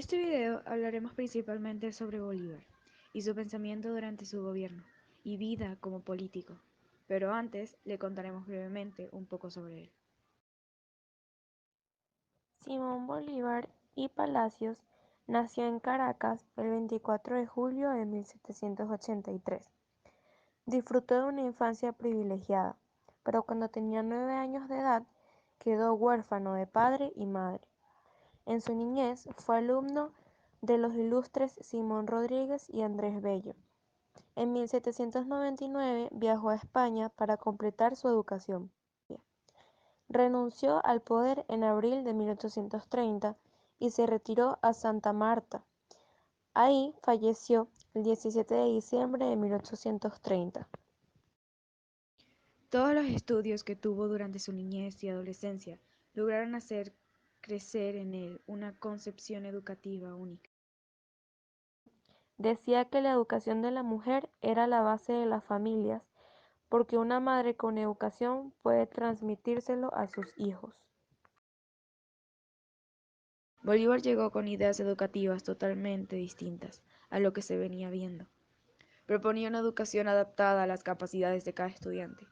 este video hablaremos principalmente sobre Bolívar y su pensamiento durante su gobierno y vida como político, pero antes le contaremos brevemente un poco sobre él. Simón Bolívar y Palacios nació en Caracas el 24 de julio de 1783. Disfrutó de una infancia privilegiada, pero cuando tenía 9 años de edad quedó huérfano de padre y madre. En su niñez fue alumno de los ilustres Simón Rodríguez y Andrés Bello. En 1799 viajó a España para completar su educación. Renunció al poder en abril de 1830 y se retiró a Santa Marta. Ahí falleció el 17 de diciembre de 1830. Todos los estudios que tuvo durante su niñez y adolescencia lograron hacer crecer en él una concepción educativa única. Decía que la educación de la mujer era la base de las familias, porque una madre con educación puede transmitírselo a sus hijos. Bolívar llegó con ideas educativas totalmente distintas a lo que se venía viendo. Proponía una educación adaptada a las capacidades de cada estudiante,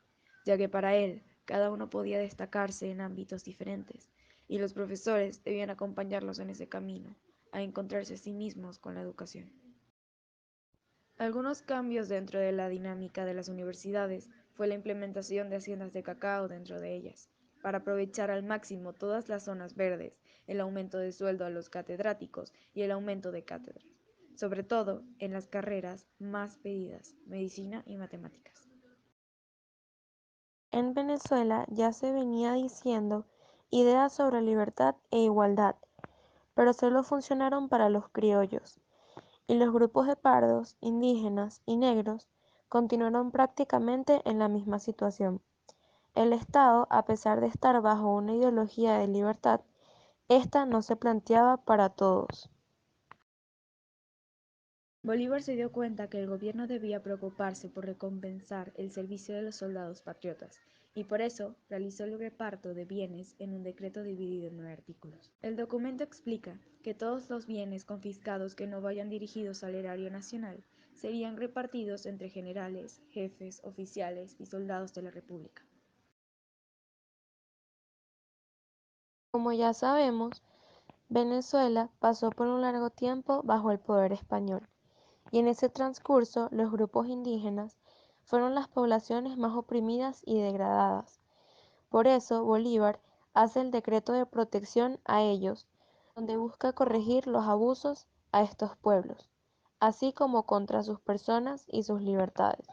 ya que para él cada uno podía destacarse en ámbitos diferentes, y los profesores debían acompañarlos en ese camino, a encontrarse a sí mismos con la educación. Algunos cambios dentro de la dinámica de las universidades fue la implementación de haciendas de cacao dentro de ellas, para aprovechar al máximo todas las zonas verdes, el aumento de sueldo a los catedráticos y el aumento de cátedras, sobre todo en las carreras más pedidas, medicina y matemáticas. En Venezuela ya se venía diciendo ideas sobre libertad e igualdad, pero solo funcionaron para los criollos, y los grupos de pardos, indígenas y negros continuaron prácticamente en la misma situación. El Estado, a pesar de estar bajo una ideología de libertad, esta no se planteaba para todos. Bolívar se dio cuenta que el gobierno debía preocuparse por recompensar el servicio de los soldados patriotas, y por eso realizó el reparto de bienes en un decreto dividido en 9 artículos. El documento explica que todos los bienes confiscados que no vayan dirigidos al erario nacional serían repartidos entre generales, jefes, oficiales y soldados de la República. Como ya sabemos, Venezuela pasó por un largo tiempo bajo el poder español, y en ese transcurso los grupos indígenas fueron las poblaciones más oprimidas y degradadas. Por eso Bolívar hace el decreto de protección a ellos, donde busca corregir los abusos a estos pueblos, así como contra sus personas y sus libertades.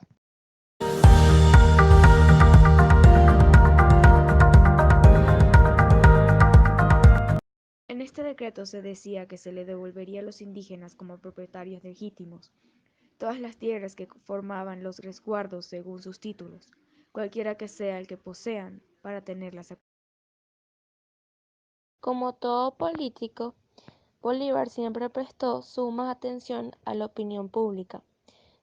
En este decreto se decía que se le devolvería a los indígenas como propietarios legítimos todas las tierras que formaban los resguardos según sus títulos, cualquiera que sea el que posean, para tenerlas. Como todo político, Bolívar siempre prestó suma atención a la opinión pública,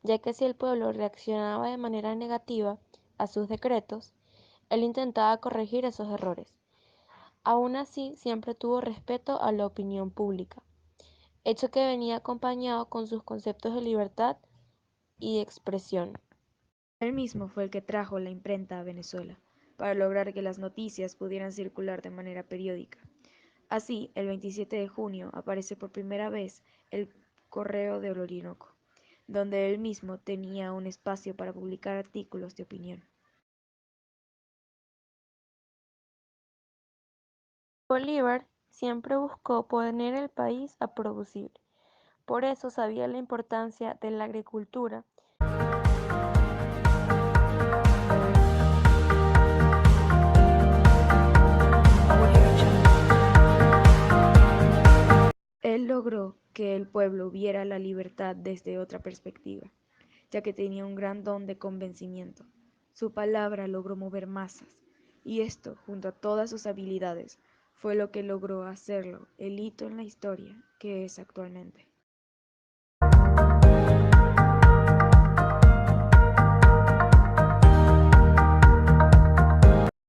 ya que si el pueblo reaccionaba de manera negativa a sus decretos, él intentaba corregir esos errores. Aún así, siempre tuvo respeto a la opinión pública, hecho que venía acompañado con sus conceptos de libertad y de expresión. Él mismo fue el que trajo la imprenta a Venezuela, para lograr que las noticias pudieran circular de manera periódica. Así, el 27 de junio aparece por primera vez el Correo del Orinoco, donde él mismo tenía un espacio para publicar artículos de opinión. Bolívar siempre buscó poner el país a producir. Por eso sabía la importancia de la agricultura. Él logró que el pueblo viera la libertad desde otra perspectiva, ya que tenía un gran don de convencimiento. Su palabra logró mover masas, y esto, junto a todas sus habilidades, fue lo que logró hacerlo el hito en la historia que es actualmente.